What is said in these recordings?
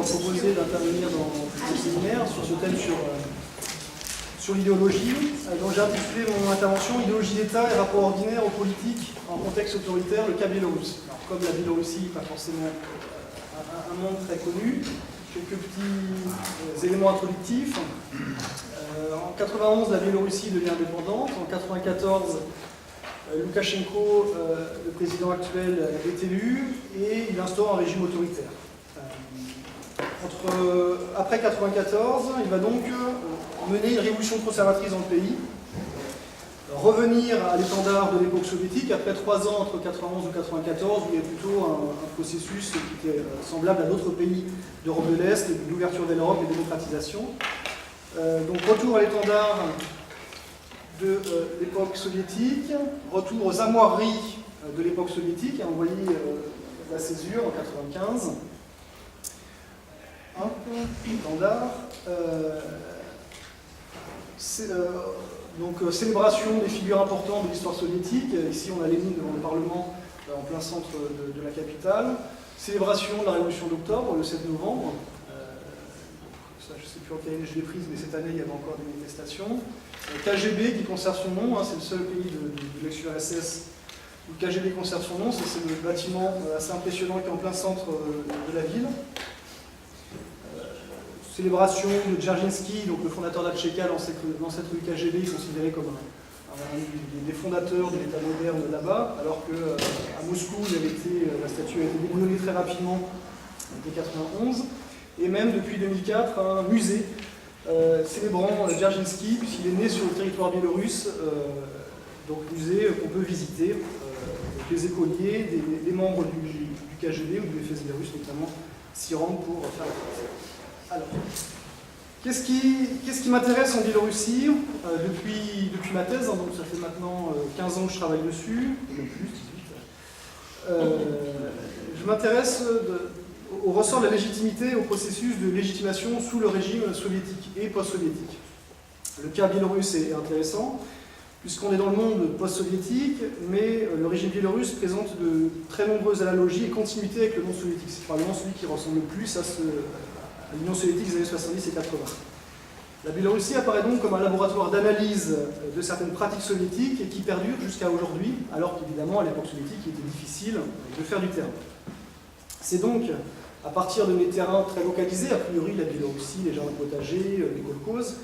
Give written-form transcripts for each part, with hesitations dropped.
proposé d'intervenir dans le séminaire sur ce thème sur l'idéologie. Donc j'ai intitulé mon intervention Idéologie d'État et rapport ordinaire aux politiques en contexte autoritaire, le cas biélorusse. Alors, comme la Biélorussie, pas forcément un monde très connu, quelques petits éléments introductifs. En 91, la Biélorussie devient indépendante. En 94, Loukachenko, le président actuel, est élu et il instaure un régime autoritaire. Après 1994, il va donc mener une révolution conservatrice dans le pays, revenir à l'étendard de l'époque soviétique après 3 ans entre 1991 et 1994, où il y a plutôt un processus qui était semblable à d'autres pays d'Europe de l'Est, d'ouverture vers l'Europe et de démocratisation. Donc retour à l'étendard de l'époque soviétique, retour aux armoiries de l'époque soviétique, vous voyez la césure en 1995. Étendard. Donc célébration des figures importantes de l'histoire soviétique. Ici on a Lénine devant le Parlement en plein centre de la capitale. Célébration de la Révolution d'octobre le 7 novembre. Ça, je ne sais plus en quelle année je l'ai prise, mais cette année il y avait encore des manifestations. KGB qui conserve son nom, c'est le seul pays de l'ex-URSS où le KGB conserve son nom. C'est le bâtiment assez impressionnant qui est en plein centre de la ville. Célébration de Dzerzhinsky, donc le fondateur d'Atcheka dans cette rue KGB, considéré comme un des fondateurs de l'État moderne là-bas, alors qu'à Moscou, la statue a été déboulonnée très rapidement dès 1991, et même depuis 2004, un musée célébrant Dzerzhinsky, puisqu'il est né sur le territoire biélorusse, donc musée qu'on peut visiter, avec les écoliers, des membres du KGB ou du FSB russe notamment, s'y rendent pour faire la fête. Alors, qu'est-ce qui m'intéresse en Biélorussie depuis ma thèse, donc ça fait maintenant 15 ans que je travaille dessus, même plus, 18. Je m'intéresse au ressort de la légitimité, au processus de légitimation sous le régime soviétique et post-soviétique. Le cas biélorusse est intéressant, puisqu'on est dans le monde post-soviétique, mais le régime biélorusse présente de très nombreuses analogies et continuités avec le monde soviétique. C'est probablement celui qui ressemble le plus à l'Union soviétique des années 70 et 80. La Biélorussie apparaît donc comme un laboratoire d'analyse de certaines pratiques soviétiques et qui perdurent jusqu'à aujourd'hui, alors qu'évidemment, à l'époque soviétique, il était difficile de faire du terrain. C'est donc à partir de mes terrains très localisés, a priori la Biélorussie, les jardins potagers, les kolkhozes,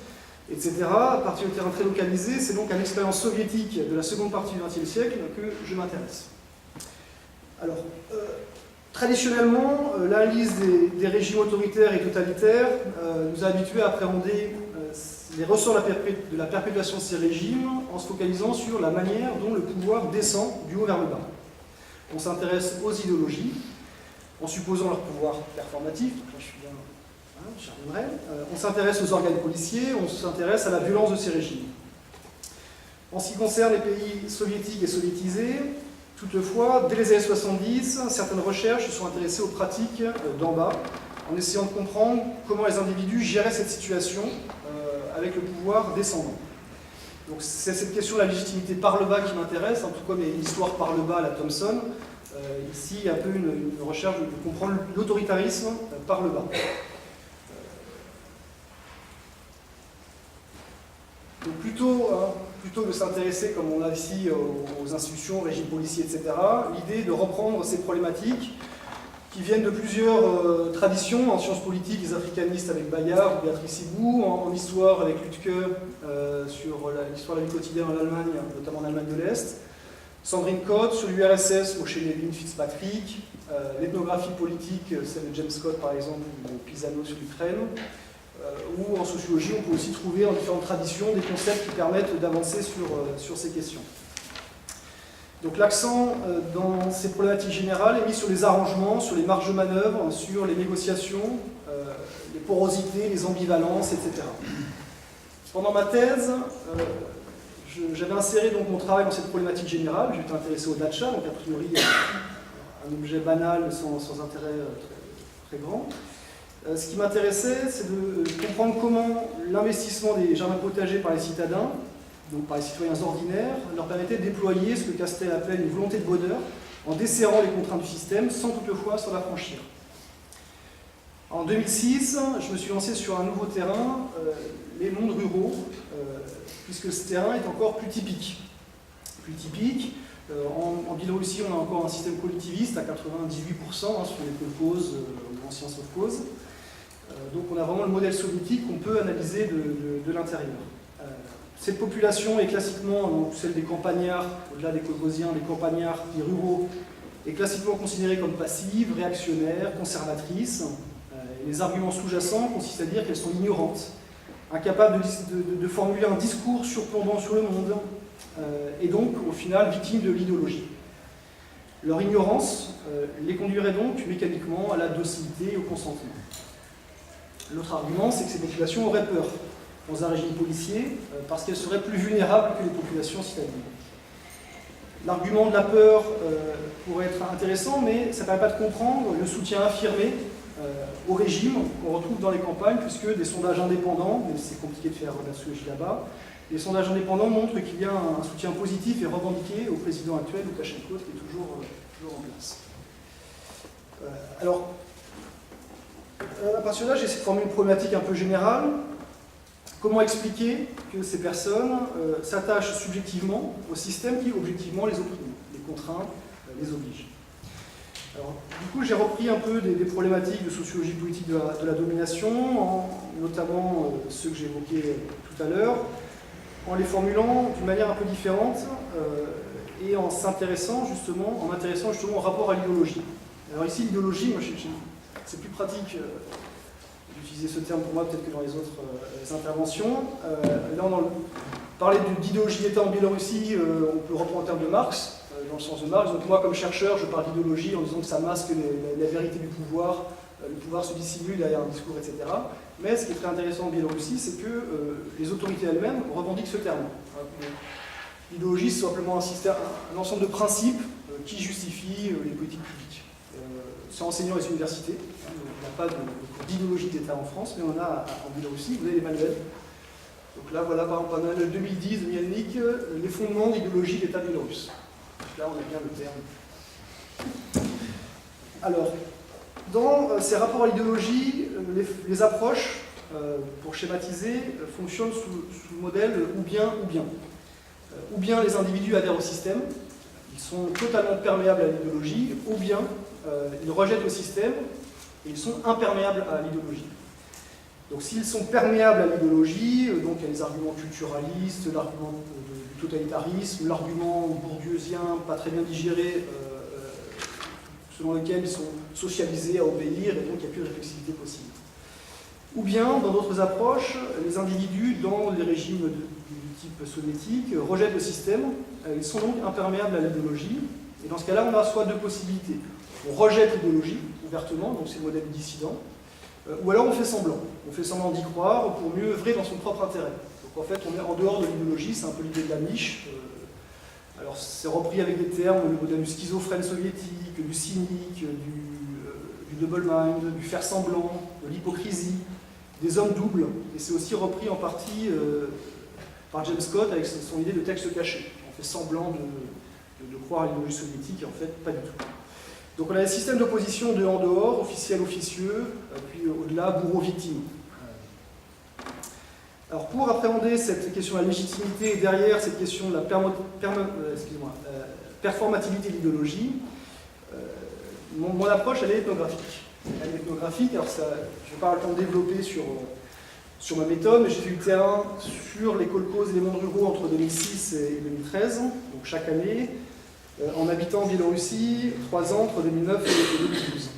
etc., à partir de terrains très localisés, c'est donc à l'expérience soviétique de la seconde partie du XXe siècle que je m'intéresse. Alors, traditionnellement, l'analyse des régimes autoritaires et totalitaires nous a habitués à appréhender les ressorts de la perpétuation de ces régimes en se focalisant sur la manière dont le pouvoir descend du haut vers le bas. On s'intéresse aux idéologies, en supposant leur pouvoir performatif, donc là je suis bien, j'y reviendrai. On s'intéresse aux organes policiers, on s'intéresse à la violence de ces régimes. En ce qui concerne les pays soviétiques et soviétisés, toutefois, dès les années 70, certaines recherches se sont intéressées aux pratiques d'en bas, en essayant de comprendre comment les individus géraient cette situation avec le pouvoir descendant. Donc c'est cette question de la légitimité par le bas qui m'intéresse, en tout cas l'histoire par le bas à la Thomson. Ici, il y a un peu une recherche de comprendre l'autoritarisme par le bas. Donc plutôt que de s'intéresser, comme on a ici, aux institutions, aux régimes policiers, etc., l'idée est de reprendre ces problématiques qui viennent de plusieurs traditions, en sciences politiques, les africanistes avec Bayard ou Béatrice Hibou, en histoire avec Lütke, sur l'histoire de la vie quotidienne en Allemagne, notamment en Allemagne de l'Est, Sandrine Cotte, sur l'URSS, Moshe Levin, Fitzpatrick, l'ethnographie politique, celle de James Scott par exemple, ou Pisano sur l'Ukraine, ou en sociologie, on peut aussi trouver en différentes traditions des concepts qui permettent d'avancer sur ces questions. Donc l'accent dans ces problématiques générales est mis sur les arrangements, sur les marges de manœuvre, sur les négociations, les porosités, les ambivalences, etc. Pendant ma thèse, j'avais inséré donc mon travail dans cette problématique générale. J'étais intéressé au dacha, donc a priori un objet banal sans intérêt très grand. Ce qui m'intéressait, c'est de comprendre comment l'investissement des jardins potagers par les citadins, donc par les citoyens ordinaires, leur permettait de déployer ce que Castel appelle une volonté de bonheur, en desserrant les contraintes du système, sans toutefois s'en affranchir. En 2006, je me suis lancé sur un nouveau terrain, les mondes ruraux, puisque ce terrain est encore plus typique. En Biélorussie, on a encore un système collectiviste à 98%, sur les colcos ou anciens sovkhozs. Donc on a vraiment le modèle soviétique qu'on peut analyser de l'intérieur. Cette population est classiquement, donc celle des campagnards, au-delà des colcosiens, des campagnards, des ruraux, est classiquement considérée comme passive, réactionnaire, conservatrice. Et les arguments sous-jacents consistent à dire qu'elles sont ignorantes, incapables de formuler un discours surplombant sur le monde, et donc, au final, victimes de l'idéologie. Leur ignorance les conduirait donc mécaniquement à la docilité et au consentement. L'autre argument, c'est que ces populations auraient peur dans un régime policier parce qu'elles seraient plus vulnérables que les populations citadines. L'argument de la peur pourrait être intéressant, mais ça ne permet pas de comprendre le soutien affirmé au régime qu'on retrouve dans les campagnes, puisque des sondages indépendants, mais c'est compliqué de faire la sociologie là-bas, les sondages indépendants montrent qu'il y a un soutien positif et revendiqué au président actuel, Loukachenko, qui est toujours en place. Alors, à partir de là, j'ai essayé de former une problématique un peu générale. Comment expliquer que ces personnes s'attachent subjectivement au système qui, objectivement, les opprime, les contraint, les oblige? Alors, du coup, j'ai repris un peu des problématiques de sociologie politique de la domination, notamment ceux que j'ai évoqués tout à l'heure, en les formulant d'une manière un peu différente et en m'intéressant justement au rapport à l'idéologie. Alors ici, l'idéologie, moi, c'est plus pratique d'utiliser ce terme pour moi peut-être que dans les autres interventions. Là, parler d'idéologie d'État en Biélorussie, on peut reprendre en termes de Marx, dans le sens de Marx. Donc moi, comme chercheur, je parle d'idéologie en disant que ça masque la vérité du pouvoir, le pouvoir se dissimule derrière un discours, etc. Mais ce qui est très intéressant en Biélorussie, c'est que les autorités elles-mêmes revendiquent ce terme. L'idéologie, c'est simplement un ensemble de principes qui justifient les politiques publiques. C'est enseigné dans les universités. Il n'y a pas d'idéologie d'État en France, mais on a en Biélorussie, vous avez les manuels. Donc là, voilà, par exemple, manuel 2010 de Mielnik, les fondements d'idéologie d'État biélorusse. Donc là, on a bien le terme. Alors, dans ces rapports à l'idéologie, les approches, pour schématiser, fonctionnent sous le modèle ou bien, ou bien. Ou bien les individus adhèrent au système, ils sont totalement perméables à l'idéologie, ou bien ils rejettent le système et ils sont imperméables à l'idéologie. Donc s'ils sont perméables à l'idéologie, donc il y a les arguments culturalistes, l'argument du totalitarisme, l'argument bourdieusien pas très bien digéré, selon lequel ils sont socialisés à obéir et donc il n'y a plus de réflexivité possible. Ou bien, dans d'autres approches, les individus, dans les régimes du type soviétique, rejettent le système, ils sont donc imperméables à l'idéologie, et dans ce cas-là, on a soit deux possibilités. On rejette l'idéologie ouvertement, donc c'est le modèle dissident, ou alors on fait semblant d'y croire pour mieux œuvrer dans son propre intérêt. Donc en fait, on est en dehors de l'idéologie, c'est un peu l'idée de la niche. Alors c'est repris avec des termes, le modèle du schizophrène soviétique, du cynique, du double mind, du faire semblant, de l'hypocrisie, des hommes doubles, et c'est aussi repris en partie par James Scott avec son idée de texte caché. On fait semblant de croire à l'idéologie soviétique, et en fait, pas du tout. Donc on a des systèmes d'opposition de en dehors, officiel, officieux, puis au-delà, bourreau-victime. Alors pour appréhender cette question de la légitimité et derrière cette question de la performativité de l'idéologie, mon approche elle est ethnographique. Elle est ethnographique, alors ça, je n'ai pas le temps de développer sur ma méthode, mais j'ai fait du terrain sur les kolkhozes et les mondes ruraux entre 2006 et 2013, donc chaque année, en habitant en Biélorussie, 3 ans entre 2009 et 2012.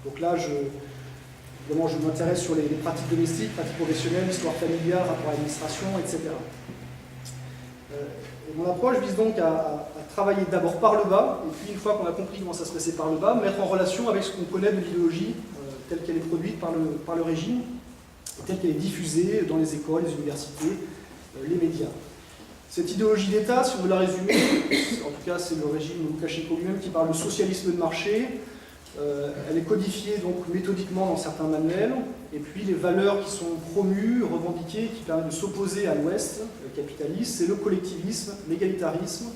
Donc là, évidemment, je m'intéresse sur les pratiques domestiques, pratiques professionnelles, histoire familiale, rapport à l'administration, etc. Et mon approche vise donc à travailler d'abord par le bas, et puis une fois qu'on a compris comment ça se passait par le bas, mettre en relation avec ce qu'on connaît de l'idéologie telle qu'elle est produite par le régime, et telle qu'elle est diffusée dans les écoles, les universités, les médias. Cette idéologie d'État, si on veut la résumer, en tout cas c'est le régime Loukachenko lui-même qui parle de socialisme de marché, elle est codifiée donc méthodiquement dans certains manuels, et puis les valeurs qui sont promues, revendiquées, qui permettent de s'opposer à l'Ouest, le capitalisme, c'est le collectivisme, l'égalitarisme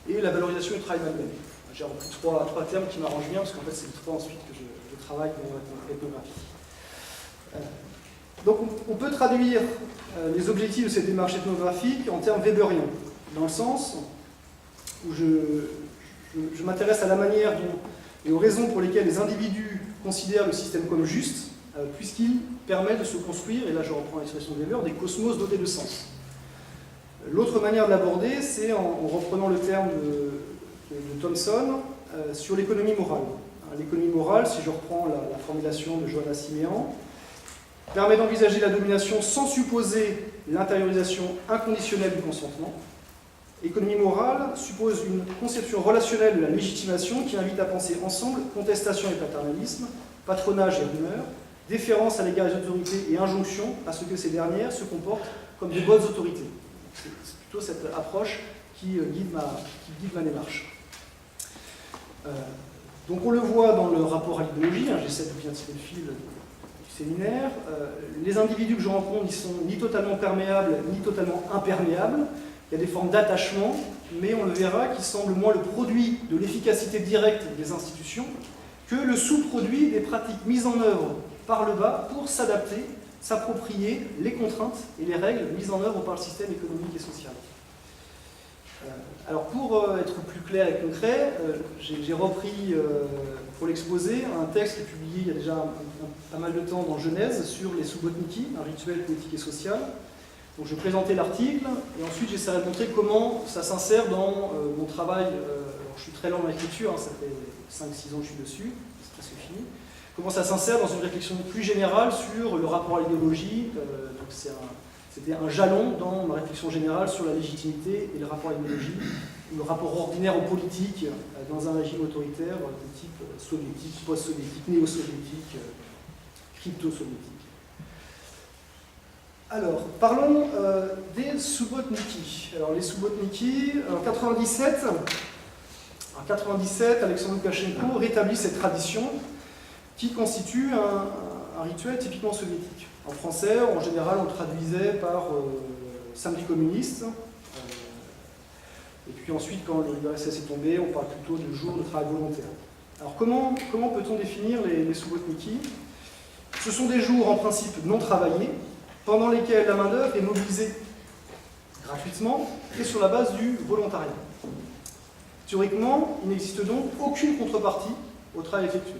et la valorisation du travail manuel. J'ai repris trois termes qui m'arrangent bien, parce qu'en fait c'est les trois ensuite que je travail ethnographique. Donc on peut traduire les objectifs de cette démarche ethnographique en termes weberiens, dans le sens où je m'intéresse à la manière dont, et aux raisons pour lesquelles les individus considèrent le système comme juste, puisqu'il permet de se construire, et là je reprends l'expression de Weber, des cosmos dotés de sens. L'autre manière de l'aborder, c'est en reprenant le terme de Thomson sur l'économie morale. L'économie morale, si je reprends la formulation de Johanna Siméan, permet d'envisager la domination sans supposer l'intériorisation inconditionnelle du consentement. L'économie morale suppose une conception relationnelle de la légitimation qui invite à penser ensemble contestation et paternalisme, patronage et rumeur, déférence à l'égard des autorités et injonction à ce que ces dernières se comportent comme de bonnes autorités. C'est plutôt cette approche qui guide ma démarche. Donc on le voit dans le rapport à l'idéologie, j'essaie de bien tirer le fil du séminaire, les individus que je rencontre, ils sont ni totalement perméables, ni totalement imperméables. Il y a des formes d'attachement, mais on le verra, qui semblent moins le produit de l'efficacité directe des institutions que le sous-produit des pratiques mises en œuvre par le bas pour s'adapter, s'approprier les contraintes et les règles mises en œuvre par le système économique et social. Alors pour être plus clair et concret, j'ai repris pour l'exposé un texte qui est publié il y a déjà pas mal de temps dans Genèse sur les Subotniki, un rituel politique et social. Donc je vais présenter l'article et ensuite j'essaierai de montrer comment ça s'insère dans mon travail. Je suis très lent dans l'écriture, ça fait 5-6 ans que je suis dessus, c'est presque fini. Comment ça s'insère dans une réflexion plus générale sur le rapport à l'idéologie. C'était un jalon dans ma réflexion générale sur la légitimité et le rapport à l'idéologie, le rapport ordinaire aux politiques dans un régime autoritaire de type soviétique, post-soviétique, néo-soviétique, crypto-soviétique. Alors, parlons des Subotniki. Alors, les Subotniki, en 97, Alexandre Loukachenko rétablit cette tradition qui constitue un rituel typiquement soviétique. En français, en général, on le traduisait par samedi communiste. Et puis ensuite, quand l'URSS est tombé, on parle plutôt de jour de travail volontaire. Alors, comment peut-on définir les Subotniki? Ce sont des jours, en principe, non travaillés, pendant lesquels la main-d'œuvre est mobilisée gratuitement et sur la base du volontariat. Théoriquement, il n'existe donc aucune contrepartie au travail effectué.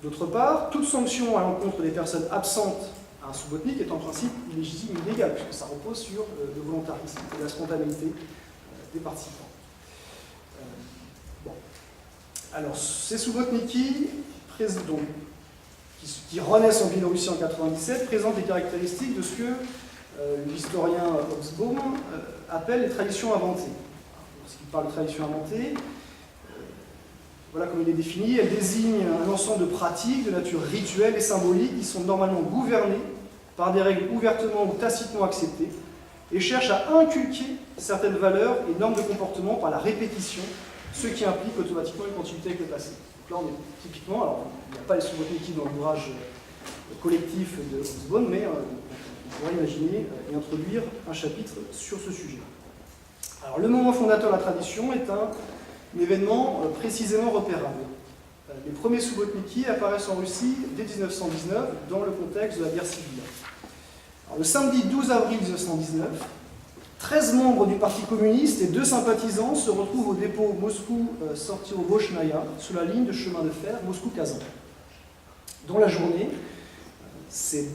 D'autre part, toute sanction à l'encontre des personnes absentes à un subotnik est en principe illégitime et illégale, puisque ça repose sur le volontarisme et la spontanéité des participants. Bon. Alors, ces subotniki, qui renaissent en Biélorussie en 1997, présentent les caractéristiques de ce que l'historien Hobsbawm appelle les traditions inventées. Lorsqu'il parle de traditions inventées, voilà comme il est défini, elles désignent un ensemble de pratiques de nature rituelle et symbolique qui sont normalement gouvernées par des règles ouvertement ou tacitement acceptées et cherchent à inculquer certaines valeurs et normes de comportement par la répétition, ce qui implique automatiquement une continuité avec le passé. Donc là, on est typiquement, alors il n'y a pas les Subotniki dans l'ouvrage collectif de Hobsbawm, mais on pourrait imaginer et introduire un chapitre sur ce sujet. Alors le moment fondateur de la tradition est un événement précisément repérable. Les premiers Subotniki apparaissent en Russie dès 1919 dans le contexte de la guerre civile. Alors, le samedi 12 avril 1919, 13 membres du Parti communiste et 2 sympathisants se retrouvent au dépôt Moscou-Sortiro-Boshnaya sous la ligne de chemin de fer Moscou-Kazan. Dans la journée, ces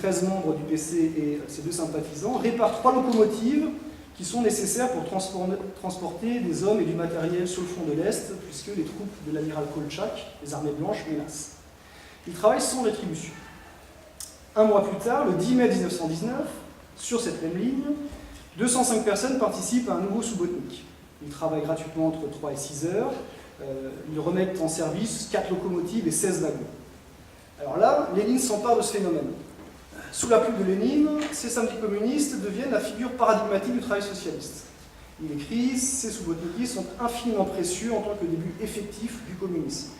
13 membres du PC et ces 2 sympathisants réparent 3 locomotives qui sont nécessaires pour transporter des hommes et du matériel sur le front de l'Est, puisque les troupes de l'amiral Kolchak, les armées blanches, menacent. Ils travaillent sans rétribution. Un mois plus tard, le 10 mai 1919, sur cette même ligne, 205 personnes participent à un nouveau Subotnik. Ils travaillent gratuitement entre 3 et 6 heures. Ils remettent en service 4 locomotives et 16 wagons. Alors là, Lénine s'empare de ce phénomène. Sous la plume de Lénine, ces samedis communistes deviennent la figure paradigmatique du travail socialiste. Il écrit « Ces Subotniki sont infiniment précieux en tant que début effectif du communisme ».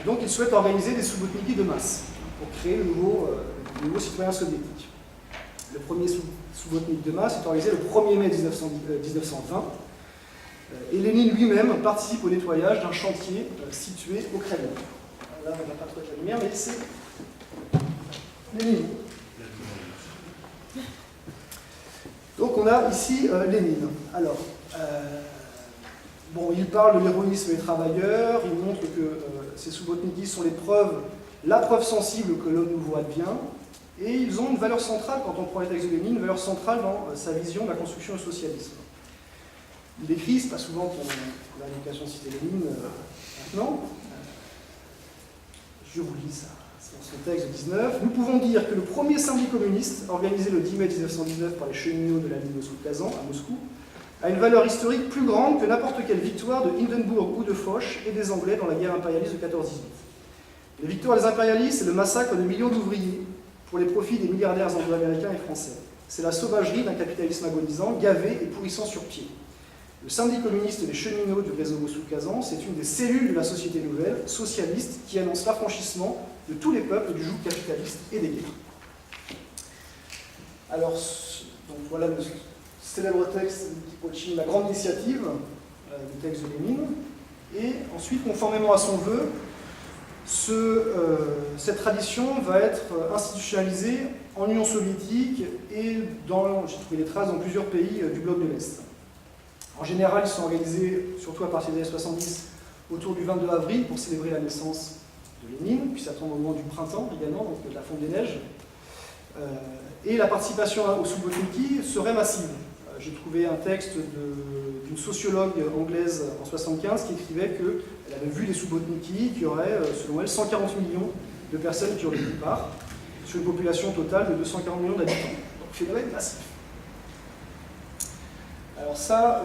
Donc il souhaite organiser des Subotniki de masse pour créer le nouveau citoyen soviétique. Le premier Subotnik de masse est organisé le 1er mai 1920 et Lénine lui-même participe au nettoyage d'un chantier situé au Kremlin. là on va pas trop avec la lumière, mais c'est Lénine. Donc on a ici Lénine. Alors, bon, il parle de l'héroïsme des travailleurs, il montre que ces soubotniki sont la preuve sensible que l'homme nouveau advient, et ils ont une valeur centrale, quand on prend les textes de Lénine, une valeur centrale dans sa vision de la construction du socialisme. Il écrit, c'est pas souvent qu'on a l'occasion de citer Lénine maintenant, je vous lis ça, c'est dans son texte de 19. Nous pouvons dire que le premier samedi communiste, organisé le 10 mai 1919 par les cheminots de la ligne Moscou-Kazan à Moscou, a une valeur historique plus grande que n'importe quelle victoire de Hindenburg ou de Foch et des Anglais dans la guerre impérialiste de 14-18. Les victoires des impérialistes, c'est le massacre de millions d'ouvriers pour les profits des milliardaires anglo-américains et français. C'est la sauvagerie d'un capitalisme agonisant, gavé et pourrissant sur pied. Le syndicat communiste des cheminots du réseau Moscou-Kazan, c'est une des cellules de la société nouvelle, socialiste, qui annonce l'affranchissement de tous les peuples du joug capitaliste et des guerres. Alors, donc voilà le célèbre texte de Kipotchin, La Grande Initiative, le texte de Lénine, et ensuite, conformément à son vœu, cette tradition va être institutionnalisée en Union soviétique et j'ai trouvé des traces dans plusieurs pays du bloc de l'Est. En général, ils sont organisés, surtout à partir des années 70, autour du 22 avril pour célébrer la naissance de Lénine, puis ça tombe au moment du printemps également, donc de la fonte des neiges. Et la participation au soubotniki serait massive. J'ai trouvé un texte d'une sociologue anglaise en 1975 qui écrivait qu'elle avait vu des soubotniki, qu'il y aurait, selon elle, 140 millions de personnes qui auraient pris part, sur une population totale de 240 millions d'habitants. Donc phénomène massif. Alors ça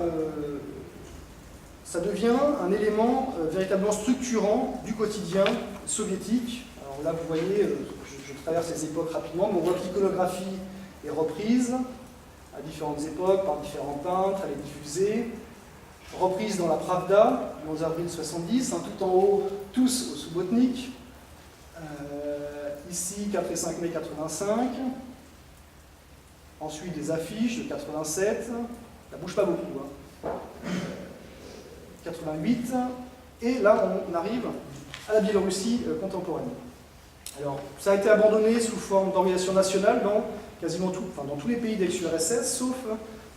devient un élément véritablement structurant du quotidien soviétique. Alors là, vous voyez, je traverse les époques rapidement, mais on voit que l'iconographie est reprise à différentes époques, par différents peintres, elle est diffusée, reprise dans la Pravda, le 11 avril 70, tout en haut, tous au Soubotnik, ici 4 et 5 mai 85, ensuite des affiches de 87, ça bouge pas beaucoup, 88, et là on arrive à la Biélorussie contemporaine. Alors, ça a été abandonné sous forme d'organisation nationale dans quasiment dans tous les pays d'ex-URSS, sauf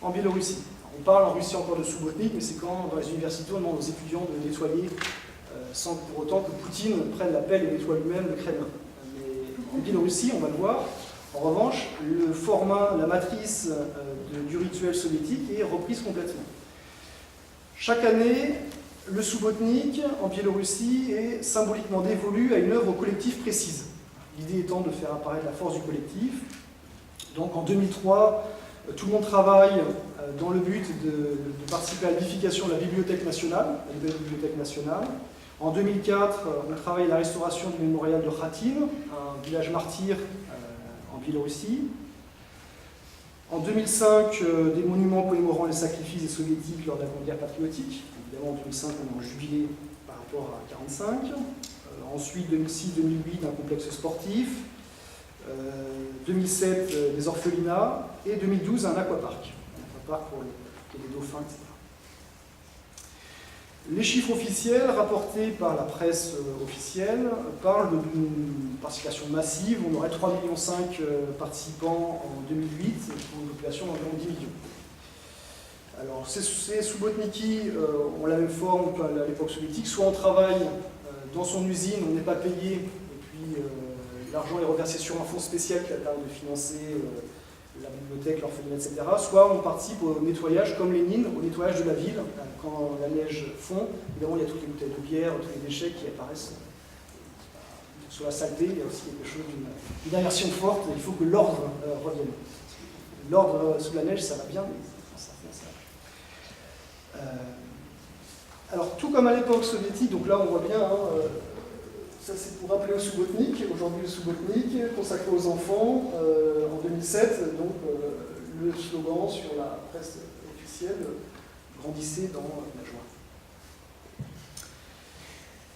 en Biélorussie. On parle en Russie encore de soubotnik, mais c'est quand, dans les universités, on demande aux étudiants de nettoyer, sans pour autant que Poutine prenne la pelle et nettoie lui-même le Kremlin. Mais en Biélorussie, on va le voir, en revanche, le format, la matrice du rituel soviétique est reprise complètement. Chaque année, le soubotnik en Biélorussie est symboliquement dévolu à une œuvre collective précise. L'idée étant de faire apparaître la force du collectif. Donc en 2003, tout le monde travaille dans le but de participer à l'édification de la Bibliothèque nationale, la nouvelle Bibliothèque nationale. En 2004, on travaille à la restauration du mémorial de Khatyn, un village martyr en Biélorussie. En 2005, des monuments commémorant les sacrifices des soviétiques lors de la Grande Guerre patriotique. Évidemment, en 2005, on est en jubilé par rapport à 1945. Ensuite, 2006-2008, un complexe sportif. 2007, des orphelinats. Et 2012, un aquapark. Un aquapark pour les dauphins, etc. Les chiffres officiels rapportés par la presse officielle parlent d'une participation massive. On aurait 3,5 millions participants en 2008 pour une population d'environ 10 millions. Alors, ces soubotniki ont la même forme qu'à l'époque soviétique. Soit on travaille dans son usine, on n'est pas payé, et puis l'argent est reversé sur un fonds spécial qui a permis de financer la bibliothèque, l'orphelinat, etc. Soit on participe au nettoyage, comme Lénine, au nettoyage de la ville. Quand la neige fond, évidemment, il y a toutes les bouteilles de bière, tous les déchets qui apparaissent sur la saleté. Il y a aussi quelque chose d'une aversion forte. Il faut que l'ordre revienne. L'ordre sous la neige, ça va bien, mais ça fait ça. Alors, tout comme à l'époque soviétique, donc là, on voit bien, ça c'est pour rappeler au soubotnik. Aujourd'hui, le soubotnik, consacré aux enfants, en 2007, donc le slogan sur la presse officielle, grandissez dans la joie.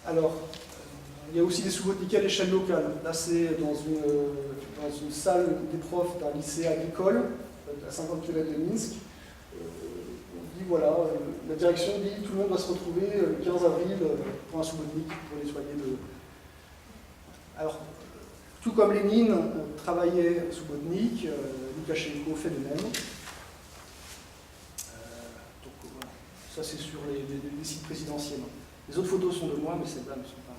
Alors, il y a aussi des soubotniks à l'échelle locale. Là, c'est dans une salle des profs d'un lycée agricole, à 50 km de Minsk. On dit, voilà, la direction dit tout le monde doit se retrouver le 15 avril pour un soubotnik, pour nettoyer Alors, tout comme Lénine travaillait sous Subotnik, Loukachenko fait de même. Donc voilà, ça c'est sur les sites présidentiels. Les autres photos sont de moi, mais celles-là ne sont pas.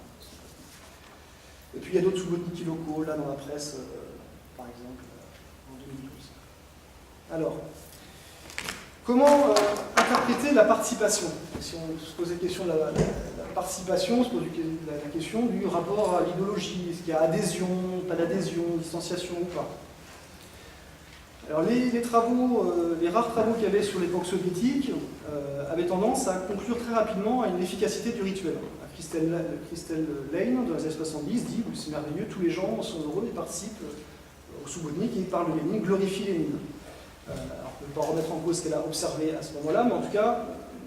Et puis il y a d'autres Subotniki locaux, là dans la presse, par exemple, en 2012. Alors, comment interpréter la participation? Si on se pose la question de la participation, on se pose la question du rapport à l'idéologie. Est-ce qu'il y a adhésion, pas d'adhésion, distanciation ou pas? Alors les travaux, les rares travaux qu'il y avait sur l'époque soviétique avaient tendance à conclure très rapidement à une efficacité du rituel. Christelle Lane, dans les années 70, dit « c'est merveilleux, tous les gens sont heureux, ils participent au Subotnik, ils parlent de Lénine, glorifient Lénine ». Alors, on ne peut pas remettre en cause ce qu'elle a observé à ce moment-là, mais en tout cas,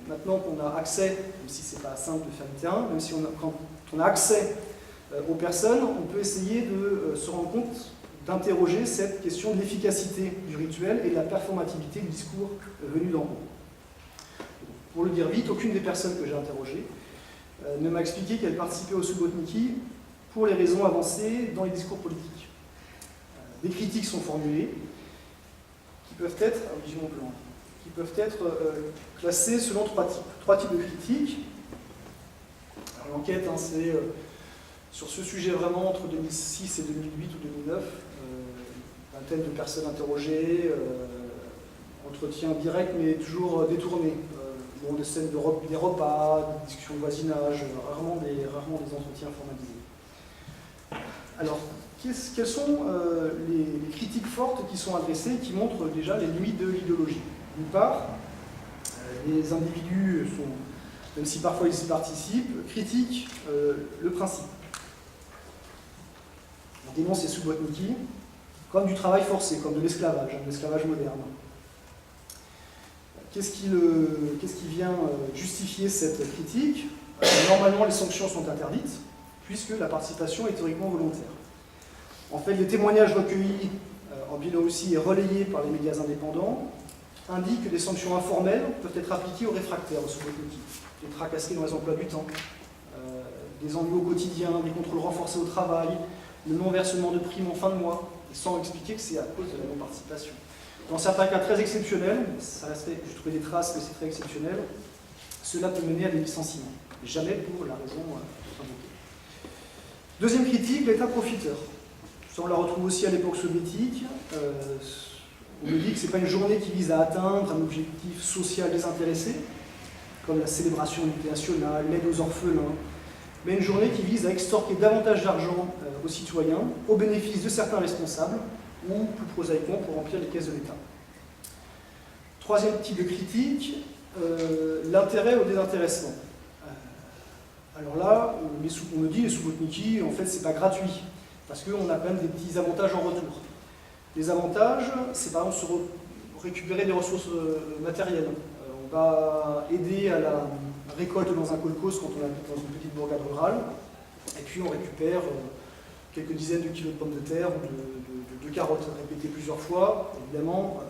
maintenant qu'on a accès, même si ce n'est pas simple de faire du terrain, même si quand on a accès aux personnes, on peut essayer de se rendre compte, d'interroger cette question de l'efficacité du rituel et de la performativité du discours venu d'en haut. Pour le dire vite, aucune des personnes que j'ai interrogées ne m'a expliqué qu'elle participait au Subotniki pour les raisons avancées dans les discours politiques. Des critiques sont formulées, qui peuvent être classées selon trois types de critiques. L'enquête, c'est sur ce sujet vraiment entre 2006 et 2008 ou 2009, vingtaine de personnes interrogées, entretien direct mais toujours détourné. Des scènes des repas, des discussions de voisinage, rarement des entretiens formalisés. Alors, quelles sont les critiques fortes qui sont adressées et qui montrent déjà les limites de l'idéologie? D'une part, les individus, même si parfois ils y participent, critiquent le principe. On dénonce les Subotniki comme du travail forcé, comme de l'esclavage, de l'esclavage moderne. Qu'est-ce qui vient justifier cette critique? Normalement, les sanctions sont interdites, puisque la participation est théoriquement volontaire. En fait, les témoignages recueillis en Biélorussie et relayés par les médias indépendants indiquent que des sanctions informelles peuvent être appliquées aux réfractaires au Subotniki. Des tracasseries dans les emplois du temps, des ennuis au quotidien, des contrôles renforcés au travail, le non-versement de primes en fin de mois, sans expliquer que c'est à cause de la non-participation. Dans certains cas très exceptionnels, j'ai trouvé des traces que c'est très exceptionnel, cela peut mener à des licenciements, jamais pour la raison invoquée. Deuxième critique, l'État profiteur. Ça, on la retrouve aussi à l'époque soviétique. On me dit que ce n'est pas une journée qui vise à atteindre un objectif social désintéressé, comme la célébration de l'unité nationale, l'aide aux orphelins, mais une journée qui vise à extorquer davantage d'argent aux citoyens, au bénéfice de certains responsables, ou plus prosaïquement pour remplir les caisses de l'État. Troisième type de critique, l'intérêt au désintéressement. Alors là, on me dit les Subotniki, en fait, c'est pas gratuit, parce qu'on a quand même des petits avantages en retour. Les avantages, c'est par exemple récupérer des ressources matérielles. On va aider à la récolte dans un kolkhoz quand on habite dans une petite bourgade rurale, et puis on récupère quelques dizaines de kilos de pommes de terre ou de carottes répétées plusieurs fois. Évidemment,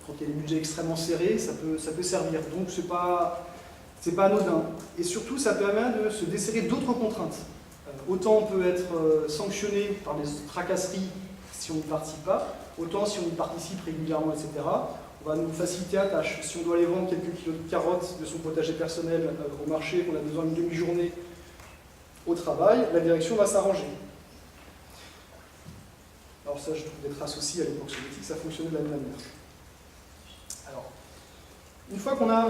quand il y a des budgets extrêmement serrés, ça peut servir. Donc c'est pas anodin. Et surtout, ça permet de se desserrer d'autres contraintes. Autant on peut être sanctionné par des tracasseries si on ne participe pas, autant si on y participe régulièrement, etc. On va nous faciliter la tâche. Si on doit aller vendre quelques kilos de carottes de son potager personnel au marché, qu'on a besoin d'une demi-journée au travail, la direction va s'arranger. Alors ça, je trouve des traces aussi à l'époque soviétique, ça fonctionnait de la même manière. Alors, une fois qu'on a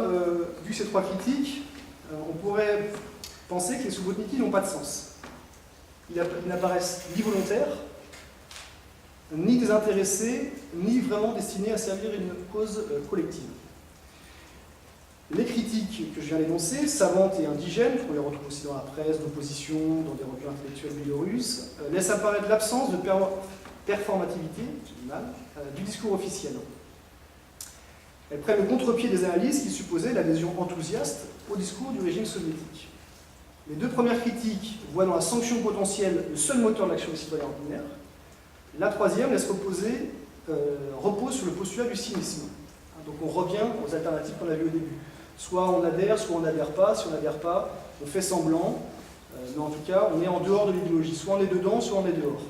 vu ces trois critiques, on pourrait penser que les Subotniki n'ont pas de sens. Ils n'apparaissent ni volontaires, ni désintéressés, ni vraiment destinés à servir une cause collective. Les critiques que je viens d'énoncer, savantes et indigènes, qu'on les retrouve aussi dans la presse, d'opposition, dans des revues intellectuelles biélorusses, laissent apparaître l'absence de performativité du discours officiel. Elles prennent le contre-pied des analyses qui supposaient l'adhésion enthousiaste au discours du régime soviétique. Les deux premières critiques voient dans la sanction potentielle le seul moteur de l'action des citoyens ordinaires. La troisième repose sur le postulat du cynisme. Donc on revient aux alternatives qu'on a vues au début. Soit on adhère, soit on n'adhère pas. Si on n'adhère pas, on fait semblant. mais en tout cas, on est en dehors de l'idéologie. Soit on est dedans, soit on est dehors.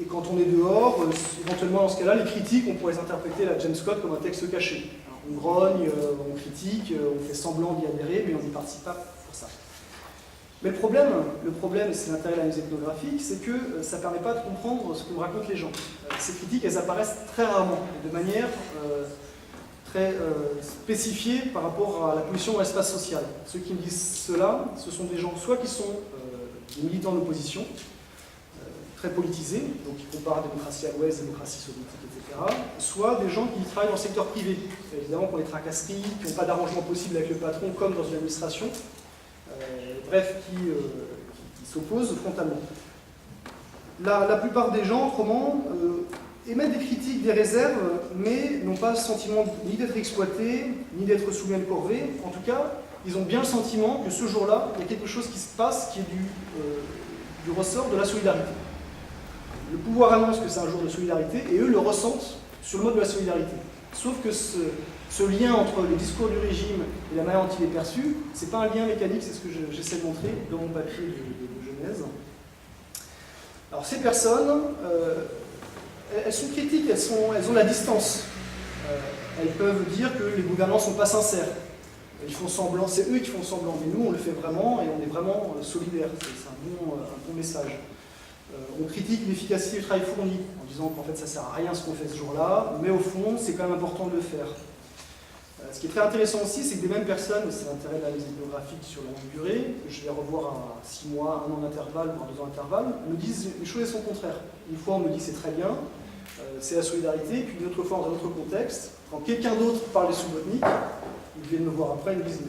Et quand on est dehors, éventuellement dans ce cas-là, les critiques, on pourrait les interpréter à la James Scott comme un texte caché. On grogne, on critique, on fait semblant d'y adhérer, mais on n'y participe pas pour ça. Mais le problème, c'est l'intérêt de l'analyse ethnographique, c'est que ça ne permet pas de comprendre ce que nous racontent les gens. Ces critiques, elles apparaissent très rarement, et de manière très spécifiée par rapport à la position dans l'espace social. Ceux qui me disent cela, ce sont des gens soit qui sont des militants d'opposition, très politisés, donc qui comparent démocratie à l'Ouest, démocratie soviétique, etc., soit des gens qui travaillent dans le secteur privé, évidemment qui ont des tracasseries, qui n'ont pas d'arrangement possible avec le patron, comme dans une administration, bref, qui s'opposent frontalement. La plupart des gens, autrement, émettent des critiques, des réserves, mais n'ont pas le sentiment ni d'être exploités, ni d'être soumis à une corvée. En tout cas, ils ont bien le sentiment que ce jour-là, il y a quelque chose qui se passe qui est du ressort de la solidarité. Le pouvoir annonce que c'est un jour de solidarité, et eux le ressentent sur le mode de la solidarité. Sauf que ce lien entre le discours du régime et la manière dont il est perçu, c'est pas un lien mécanique, c'est ce que j'essaie de montrer dans mon papier de Genèse. Alors ces personnes, elles sont critiques, elles ont la distance. Elles peuvent dire que les gouvernants ne sont pas sincères. Ils font semblant, c'est eux qui font semblant, mais nous on le fait vraiment et on est vraiment solidaires. C'est un bon message. On critique l'efficacité du travail fourni, en disant qu'en fait ça ne sert à rien ce qu'on fait ce jour-là, mais au fond c'est quand même important de le faire. Ce qui est très intéressant aussi, c'est que des mêmes personnes, c'est l'intérêt de l'analyse ethnographique sur la longue durée, que je vais revoir à 6 mois, 1 an d'intervalle, voire 2 ans d'intervalle, me disent les choses et son contraire. Une fois on me dit c'est très bien, c'est la solidarité, puis une autre fois dans un autre contexte, quand quelqu'un d'autre parle des Subotniks, ils viennent me voir après, ils me disent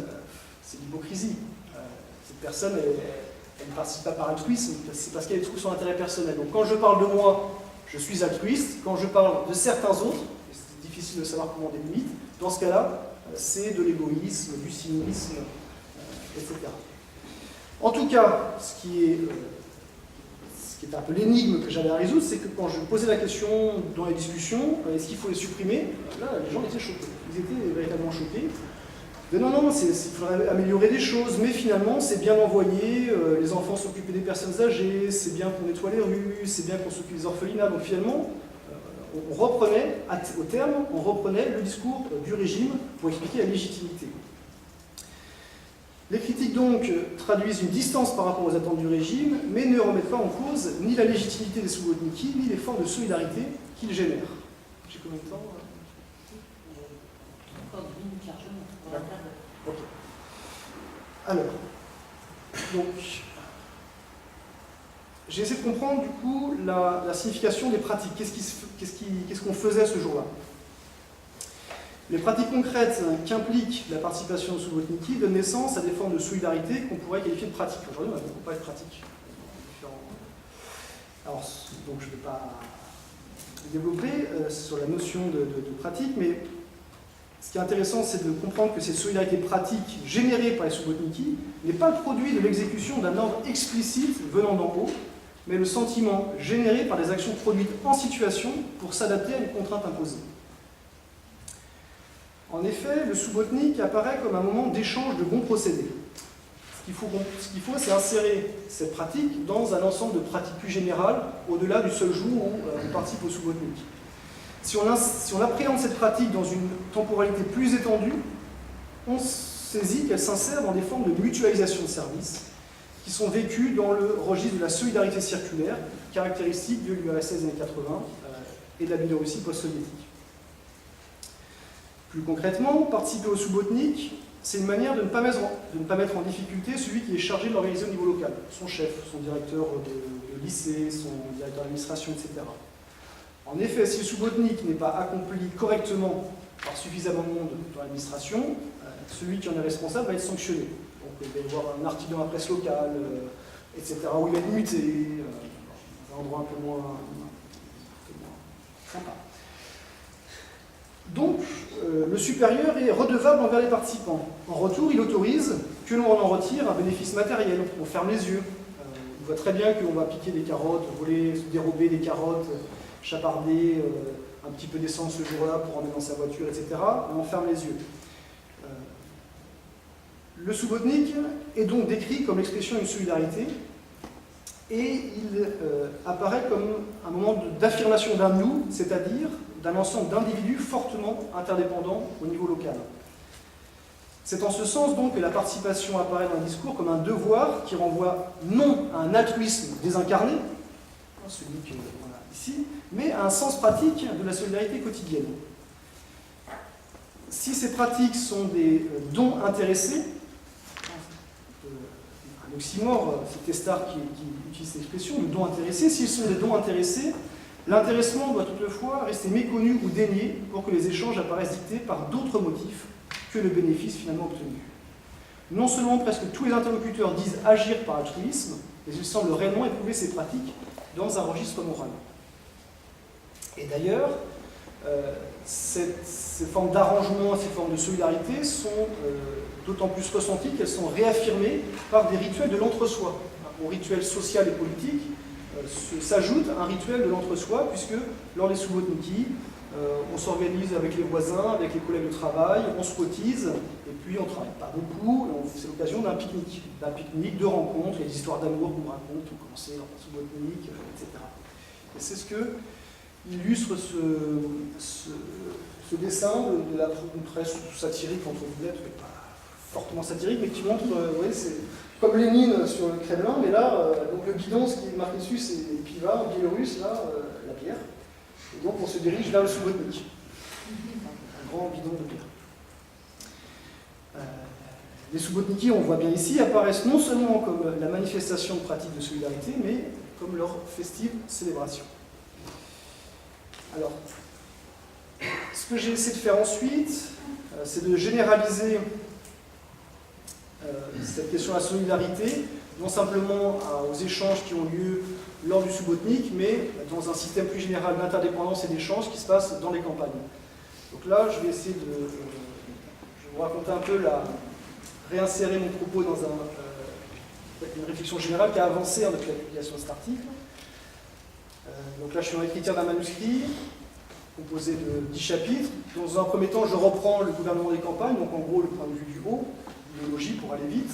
c'est l'hypocrisie. Cette personne, elle ne participe pas par altruisme, c'est parce qu'elle trouve son intérêt personnel. Donc quand je parle de moi, je suis altruiste. Quand je parle de certains autres, c'est difficile de savoir comment on délimite, dans ce cas-là, c'est de l'égoïsme, du cynisme, etc. En tout cas, ce qui est un peu l'énigme que j'avais à résoudre, c'est que quand je posais la question dans les discussions, est-ce qu'il faut les supprimer, là, les gens étaient choqués. Ils étaient véritablement choqués. Mais non, il faudrait améliorer des choses, mais finalement, c'est bien envoyé, les enfants s'occuper des personnes âgées, c'est bien qu'on nettoie les rues, c'est bien qu'on s'occupe des orphelinats. Donc finalement, on reprenait, au terme, on reprenait le discours du régime pour expliquer la légitimité. Les critiques donc traduisent une distance par rapport aux attentes du régime, mais ne remettent pas en cause ni la légitimité des Subotniki, ni les formes de solidarité qu'ils génèrent. J'ai combien de temps Okay. Alors, donc, j'ai essayé de comprendre du coup la signification des pratiques. Qu'est-ce qu'on faisait ce jour-là? Les pratiques concrètes qu'implique la participation aux Subotniki donnent naissance à des formes de solidarité qu'on pourrait qualifier de pratiques. Aujourd'hui, on n'a beaucoup pas de pratiques. Alors, donc je ne vais pas développer sur la notion de pratique, mais ce qui est intéressant, c'est de comprendre que cette solidarité pratique générée par les Subotniki n'est pas le produit de l'exécution d'un ordre explicite venant d'en haut, mais le sentiment généré par des actions produites en situation pour s'adapter à une contrainte imposée. En effet, le Subotnik apparaît comme un moment d'échange de bons procédés. Ce qu'il faut, c'est insérer cette pratique dans un ensemble de pratiques plus générales, au-delà du seul jour où on participe au Subotnik. Si on appréhende cette pratique dans une temporalité plus étendue, on saisit qu'elle s'insère dans des formes de mutualisation de services qui sont vécues dans le registre de la solidarité circulaire, caractéristique de l'URSS des années 80 et de la Biélorussie post-soviétique. Plus concrètement, participer au Subotnik, c'est une manière de ne pas mettre en difficulté celui qui est chargé de l'organiser au niveau local, son chef, son directeur de lycée, son directeur d'administration, etc. En effet, si le Subotnik n'est pas accompli correctement par suffisamment de monde dans l'administration, celui qui en est responsable va être sanctionné. Donc il va y avoir un article dans la presse locale, etc., où il va être muté, dans un endroit un peu moins sympa. Donc, le supérieur est redevable envers les participants. En retour, il autorise que l'on en retire un bénéfice matériel. On ferme les yeux. On voit très bien qu'on va piquer des carottes, voler, dérober des carottes, chaparder un petit peu d'essence ce jour-là pour emmener dans sa voiture, etc. On ferme les yeux. Le Subotnik est donc décrit comme l'expression d'une solidarité, et il apparaît comme un moment d'affirmation d'un nous, c'est-à-dire d'un ensemble d'individus fortement interdépendants au niveau local. C'est en ce sens donc que la participation apparaît dans le discours comme un devoir qui renvoie non à un altruisme désincarné, celui qu'on a ici, mais à un sens pratique de la solidarité quotidienne. Si ces pratiques sont des dons intéressés, un oxymore, c'est Testard qui utilise cette expression, le don intéressé, s'ils sont des dons intéressés, l'intéressement doit toutefois rester méconnu ou dénié pour que les échanges apparaissent dictés par d'autres motifs que le bénéfice finalement obtenu. Non seulement presque tous les interlocuteurs disent agir par altruisme, mais ils semblent réellement éprouver ces pratiques dans un registre moral. Et d'ailleurs, ces formes d'arrangement, ces formes de solidarité sont d'autant plus ressenties qu'elles sont réaffirmées par des rituels de l'entre-soi. Au rituel social et politique s'ajoute un rituel de l'entre-soi, puisque lors des Subotniki, on s'organise avec les voisins, avec les collègues de travail, on se cotise, et puis on ne travaille pas beaucoup, c'est l'occasion d'un pique-nique, de rencontres, et des histoires d'amour qu'on raconte, qui ont commencé dans un Subotnik, etc. Et c'est ce que illustre ce dessin de la presse satirique, entre guillemets, pas fortement satirique, mais qui montre, vous voyez, c'est comme Lénine sur le Kremlin, mais là, donc le guidon, ce qui est marqué dessus, c'est les pivas en biélorusse, là, la bière. Et donc on se dirige vers le Subotnik, un grand bidon de bière. Les Subotniki, on voit bien ici, apparaissent non seulement comme la manifestation de pratiques de solidarité, mais comme leur festive célébration. Alors, ce que j'ai essayé de faire ensuite, c'est de généraliser cette question de la solidarité, non simplement aux échanges qui ont lieu lors du Subotnik, mais dans un système plus général d'interdépendance et d'échanges qui se passe dans les campagnes. Donc là, je vais essayer de vous raconter un peu, réinsérer mon propos dans une réflexion générale qui a avancé depuis la publication de cet article. Donc là, je suis en écriture d'un manuscrit composé de 10 chapitres. Dans un premier temps, je reprends le gouvernement des campagnes, donc en gros le point de vue du haut, l'idéologie pour aller vite,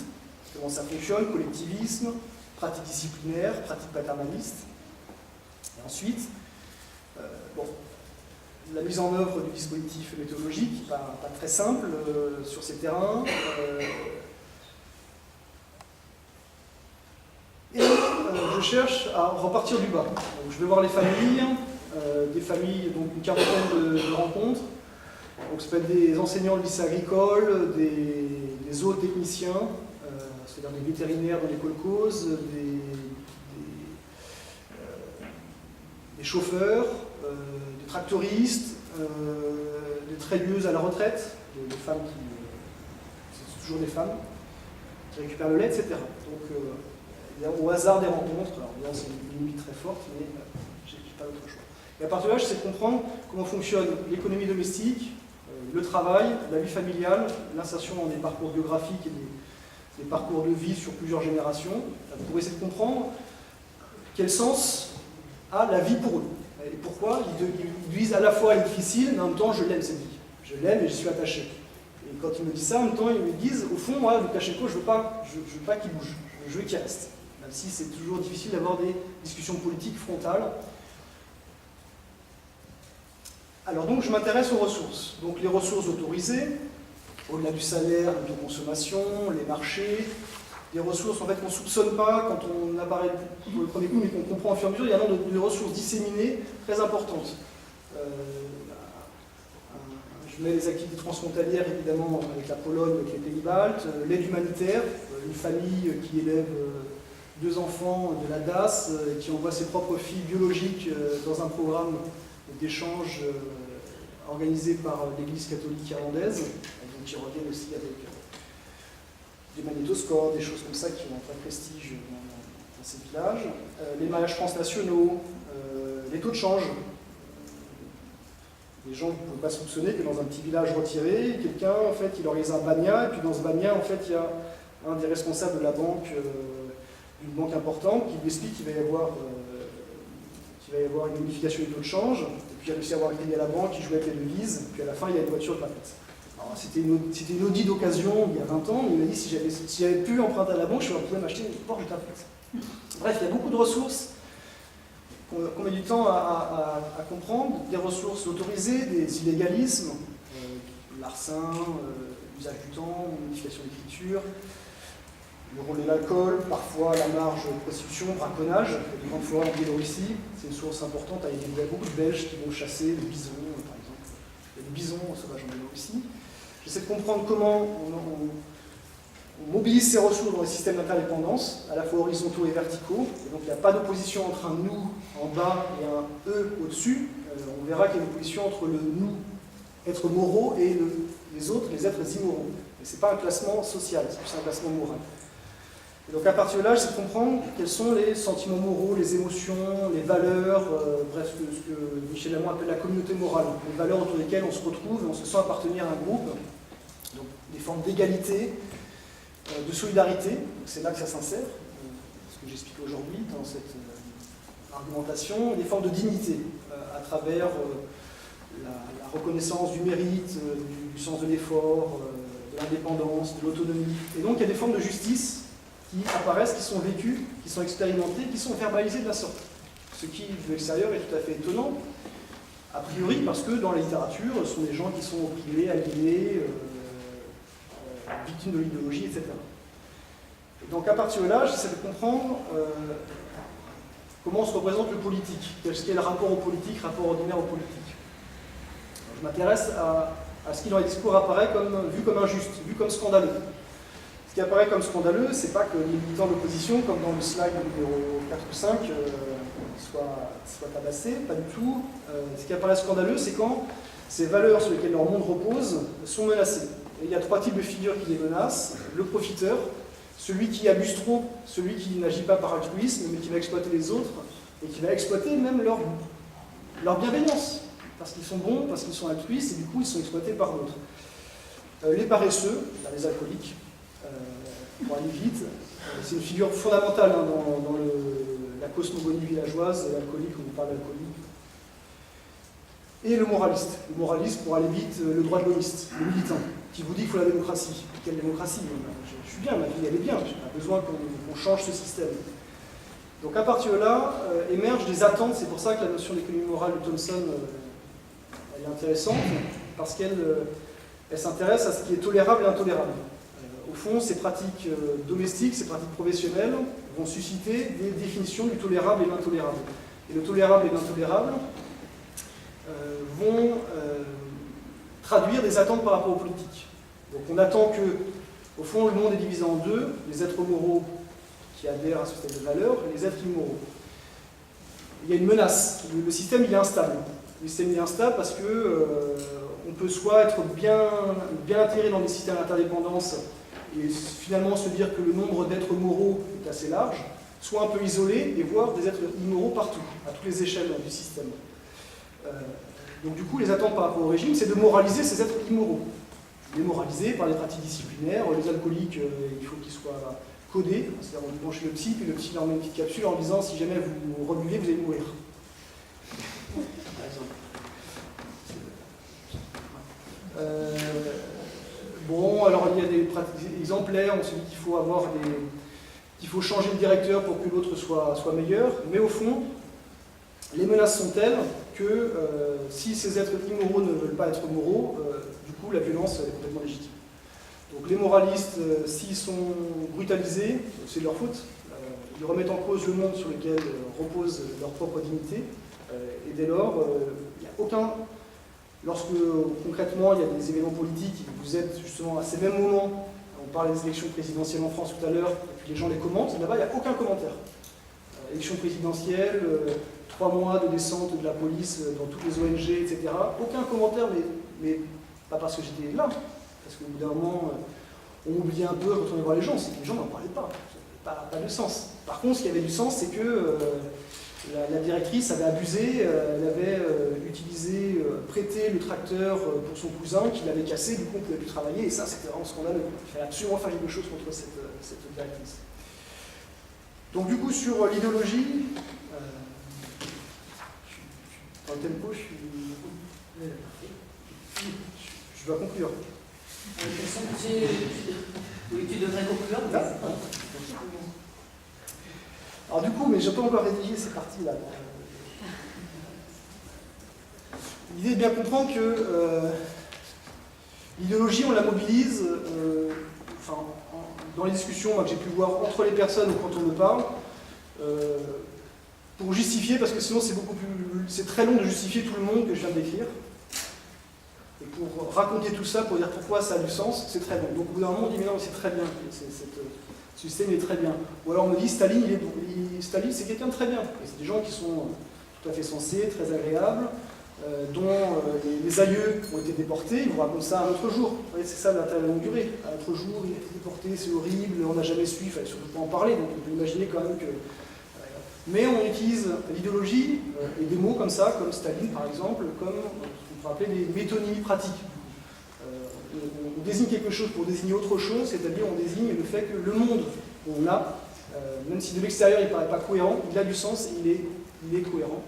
comment ça fonctionne, collectivisme, pratique disciplinaire, pratique paternaliste. Et ensuite, la mise en œuvre du dispositif méthodologique, pas très simple sur ces terrains. Et je cherche à repartir du bas. Donc, je vais voir les familles, des familles, donc une quarantaine de rencontres. Donc, ça peut être des enseignants de lycée agricole, des zootechniciens, c'est-à-dire des vétérinaires dans les colcos, des chauffeurs, des tractoristes, des traîneuses à la retraite, des femmes c'est toujours des femmes, qui récupèrent le lait, etc. Donc, au hasard des rencontres, alors bien c'est une limite très forte, mais j'ai pas d'autre choix. Et à partir de là, j'essaie de comprendre comment fonctionne l'économie domestique, le travail, la vie familiale, l'insertion dans des parcours biographiques et des parcours de vie sur plusieurs générations, pour essayer de comprendre quel sens a la vie pour eux. Et pourquoi ils disent à la fois elle est difficile, mais en même temps je l'aime cette vie. Je l'aime et j'y suis attaché. Et quand ils me disent ça, en même temps ils me disent, au fond, moi, Loukachenko, je veux pas qu'il bouge, je veux qu'il reste. Même si c'est toujours difficile d'avoir des discussions politiques frontales. Alors donc je m'intéresse aux ressources. Donc les ressources autorisées, au-delà du salaire, l'autoconsommation, les marchés, des ressources en fait qu'on ne soupçonne pas quand on apparaît pour le premier coup, mais qu'on comprend au fur et à mesure. Il y a un nombre de ressources disséminées très importantes. Je mets les activités transfrontalières évidemment avec la Pologne, avec les pays baltes, l'aide humanitaire, une famille qui élève 2 enfants de la DAS, qui envoie ses propres filles biologiques dans un programme d'échange organisé par l'Église catholique irlandaise, donc qui reviennent aussi avec des magnétoscores, des choses comme ça qui ont un vrai prestige dans ces villages. Les mariages transnationaux, les taux de change. Les gens ne peuvent pas soupçonner que dans un petit village retiré, quelqu'un, en fait, il organise un bagna, et puis dans ce bagna, en fait, il y a un des responsables de la banque, d'une banque importante, qui lui explique qu'il va y avoir une modification du taux de change, et puis il a réussi à avoir un crédit à la banque, il joue avec les devises, et puis à la fin, il y a une voiture gratuite. c'était une Audi d'occasion il y a 20 ans, mais il m'a dit si j'avais pu emprunter à la banque, je pourrais m'acheter une Porsche de tapette. Bref, il y a beaucoup de ressources qu'on met du temps à comprendre, des ressources autorisées, des illégalismes, l'arsen, l'usage du temps, modification d'écriture, le rôle de l'alcool, parfois la marge prostitution, braconnage, les grandes forêts en Biélorussie, c'est une source importante. Il y a beaucoup de Belges qui vont chasser le bison, par exemple. Il y a des bisons sauvages en Biélorussie. J'essaie de comprendre comment on mobilise ces ressources dans les systèmes d'interdépendance, à la fois horizontaux et verticaux. Et donc il n'y a pas d'opposition entre un nous en bas et un eux au-dessus. On verra qu'il y a une opposition entre le nous, êtres moraux, et les autres, les êtres immoraux. Mais ce n'est pas un classement social, c'est plus un classement moral. Et donc à partir de là, j'essaie de comprendre quels sont les sentiments moraux, les émotions, les valeurs, bref, ce que Michel Lamont appelle la communauté morale, les valeurs autour desquelles on se retrouve et on se sent appartenir à un groupe, donc des formes d'égalité, de solidarité, c'est là que ça s'insère, ce que j'explique aujourd'hui dans cette argumentation, des formes de dignité, à travers la reconnaissance du mérite, du sens de l'effort, de l'indépendance, de l'autonomie. Et donc il y a des formes de justice qui apparaissent, qui sont vécues, qui sont expérimentées, qui sont verbalisées de la sorte. Ce qui, de l'extérieur, est tout à fait étonnant, a priori, parce que dans la littérature, ce sont des gens qui sont opprimés, aliénés, victimes de l'idéologie, etc. Et donc à partir de là, j'essaie de comprendre comment se représente le politique, quel est le rapport au politique, rapport ordinaire au politique. Alors, je m'intéresse à ce qui dans les discours apparaît vu comme injuste, vu comme scandaleux. Ce qui apparaît comme scandaleux, c'est pas que les militants de l'opposition, comme dans le slide numéro 4 ou 5, soient tabassés, pas du tout. Ce qui apparaît scandaleux, c'est quand ces valeurs sur lesquelles leur monde repose sont menacées. Et il y a trois types de figures qui les menacent. Le profiteur, celui qui abuse trop, celui qui n'agit pas par altruisme, mais qui va exploiter les autres, et qui va exploiter même leur bienveillance, parce qu'ils sont bons, parce qu'ils sont altruistes, et du coup ils sont exploités par d'autres. Les paresseux, les alcooliques, pour aller vite, c'est une figure fondamentale dans la cosmogonie villageoise, l'alcoolique, on parle d'alcoolique. Et le moraliste, pour aller vite, le droit de l'homiste, le militant, qui vous dit qu'il faut la démocratie. Quelle démocratie? Je suis bien, ma vie elle est bien, j'ai pas besoin qu'on change ce système. Donc à partir de là, émergent des attentes, c'est pour ça que la notion d'économie morale de Thomson, elle est intéressante, parce qu'elle s'intéresse à ce qui est tolérable et intolérable. Au fond, ces pratiques domestiques, ces pratiques professionnelles vont susciter des définitions du tolérable et de l'intolérable. Et le tolérable et l'intolérable vont traduire des attentes par rapport aux politiques. Donc on attend que, au fond, le monde est divisé en deux, les êtres moraux qui adhèrent à ce système de valeurs et les êtres immoraux. Il y a une menace, le système il est instable. Le système il est instable parce que on peut soit être bien intégré dans des systèmes d'interdépendance et finalement se dire que le nombre d'êtres moraux est assez large, soit un peu isolé et voir des êtres immoraux partout, à toutes les échelles du système. Donc du coup, les attentes par rapport au régime, c'est de moraliser ces êtres immoraux. Les moraliser par les pratiques disciplinaires. Les alcooliques, il faut qu'ils soient codés, c'est-à-dire on branche le psy, puis le psy leur met une petite capsule en disant si jamais vous rebuvez, vous allez mourir. Par exemple. Bon, alors il y a des pratiques exemplaires, on se dit qu'il faut changer de directeur pour que l'autre soit meilleur, mais au fond, les menaces sont telles que si ces êtres immoraux ne veulent pas être moraux, du coup la violence est complètement légitime. Donc les moralistes, s'ils sont brutalisés, c'est de leur faute. Ils remettent en cause le monde sur lequel repose leur propre dignité, et dès lors, il n'y a aucun... Lorsque concrètement il y a des événements politiques, vous êtes justement à ces mêmes moments, on parle des élections présidentielles en France tout à l'heure, et puis les gens les commentent, là-bas il n'y a aucun commentaire. Élection présidentielle, 3 mois de descente de la police dans toutes les ONG, etc. Aucun commentaire, mais pas parce que j'étais là, parce qu'au bout d'un moment, on oubliait un peu, retourner voir les gens, c'est que les gens n'en parlaient pas, pas de sens. Par contre, ce qui avait du sens, c'est que la directrice avait abusé, elle avait utilisé, prêté le tracteur pour son cousin qui l'avait cassé, du coup on ne pouvait plus travailler, et ça c'était vraiment scandaleux. Il fallait absolument faire quelque chose contre cette directrice. Donc du coup sur l'idéologie, dans le tempo je dois conclure. Oui, tu devrais conclure. Alors du coup, mais j'ai pas encore rédigé ces parties-là. L'idée est de bien comprendre que l'idéologie, on la mobilise, dans les discussions que j'ai pu voir entre les personnes ou quand on me parle, pour justifier, parce que sinon c'est très long de justifier tout le monde que je viens de décrire. Et pour raconter tout ça, pour dire pourquoi ça a du sens, c'est très long. Donc au bout d'un moment, on dit mais non, c'est très bien, ce système est très bien. Ou alors on me dit Staline, Staline c'est quelqu'un de très bien. Et c'est des gens qui sont tout à fait sensés, très agréables, dont les aïeux ont été déportés, ils vous racontent ça un autre jour. Vous voyez, c'est ça la longue durée. Un autre jour, il a été déporté, c'est horrible, on n'a jamais su, il fallait surtout pas en parler, donc on peut imaginer quand même que... Mais on utilise l'idéologie et des mots comme ça, comme Staline par exemple, comme ce qu'on peut appeler des métonymies pratiques. On désigne quelque chose pour désigner autre chose, c'est-à-dire on désigne le fait que le monde qu'on a, même si de l'extérieur il ne paraît pas cohérent, il a du sens et il est cohérent.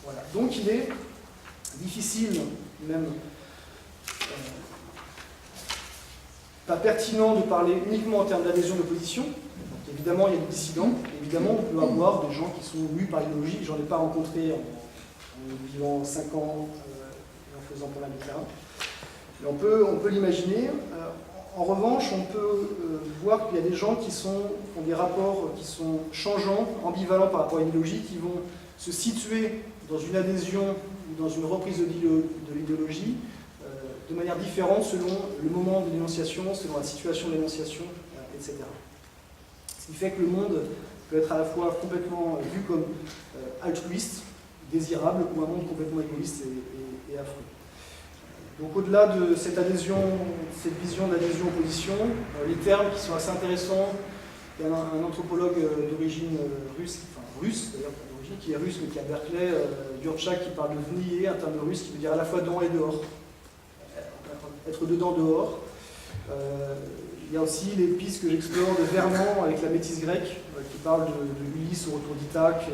Voilà. Donc il est difficile, même pas pertinent de parler uniquement en termes d'adhésion d'opposition. Évidemment, il y a des dissidents. Évidemment, on peut avoir des gens qui sont mus par l'idéologie. J'en ai pas rencontré en vivant 5 ans et en faisant plein de terrain. Mais on peut l'imaginer. En revanche, on peut voir qu'il y a des gens qui ont des rapports qui sont changeants, ambivalents par rapport à l'idéologie, qui vont se situer dans une adhésion ou dans une reprise de l'idéologie de manière différente selon le moment de l'énonciation, selon la situation de l'énonciation, etc. Ce qui fait que le monde peut être à la fois complètement vu comme altruiste, désirable, ou un monde complètement égoïste et affreux. Donc au-delà de cette adhésion, cette vision d'adhésion-opposition, les termes qui sont assez intéressants, il y a un anthropologue d'origine russe, d'ailleurs pas d'origine, qui est russe mais qui est à Berkeley, Durchak, qui parle de vnié, un terme russe qui veut dire à la fois dedans et dehors. Être dedans, dehors. Il y a aussi les pistes que j'explore de Vernon avec la métisse grecque, qui parle de Ulysse au retour d'Ithaque.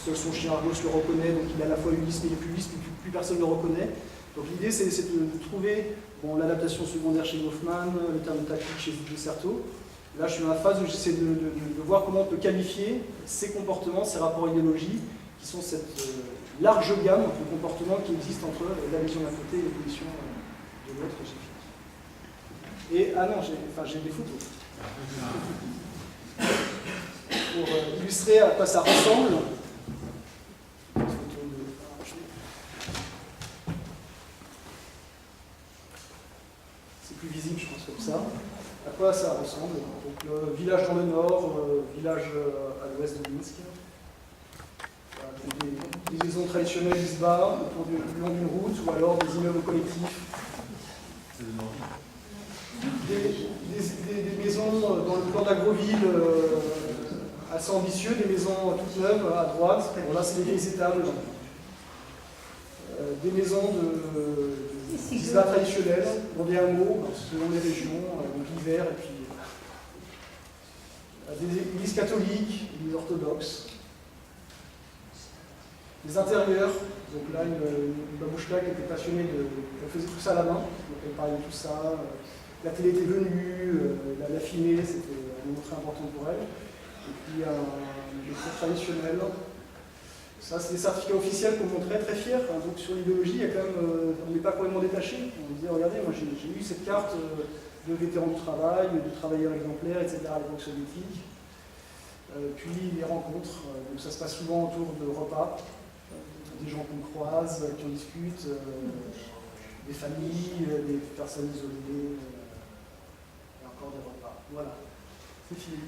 Seul son chien Argos le reconnaît, donc il est à la fois Ulysse, mais il n'est plus Ulysse, plus personne ne le reconnaît. Donc l'idée, c'est de trouver l'adaptation secondaire chez Goffman, le terme tactique chez Certeau. Là, je suis dans la phase où j'essaie de voir comment on peut qualifier ces comportements, ces rapports idéologiques, qui sont cette large gamme de comportements qui existent entre l'adhésion d'un côté et l'opposition de l'autre. Et, ah non, j'ai des photos. Pour illustrer à quoi ça ressemble. C'est plus visible, je pense, comme ça. À quoi ça ressemble? Donc, village dans le nord, village à l'ouest de Minsk. Des maisons traditionnelles qui se barrent le long d'une route, ou alors des immeubles collectifs. Des maisons dans le plan d'Agroville assez ambitieux, des maisons toutes neuves à droite. Bon, là, c'est des vieilles étables. Des maisons d'islam traditionnelles, dans des hameaux, selon les régions, l'hiver, et puis des églises catholiques, des orthodoxes. Les intérieurs, donc là, une babouchka qui était passionnée elle faisait tout ça à la main, donc elle parlait de tout ça. La télé était venue, la filmer, c'était une montrée importante pour elle. Et puis des cours traditionnels. Ça, c'est des certificats officiels qu'on montrait, très fiers. Donc sur l'idéologie, il y a quand même, on n'est pas complètement détaché. On disait, regardez, moi j'ai eu cette carte de vétéran du travail, de travailleur exemplaire, etc. à l'époque soviétique. Puis les rencontres, donc ça se passe souvent autour de repas, des gens qu'on croise, qui en discutent, des familles, des personnes isolées. Des repas. Voilà, c'est fini.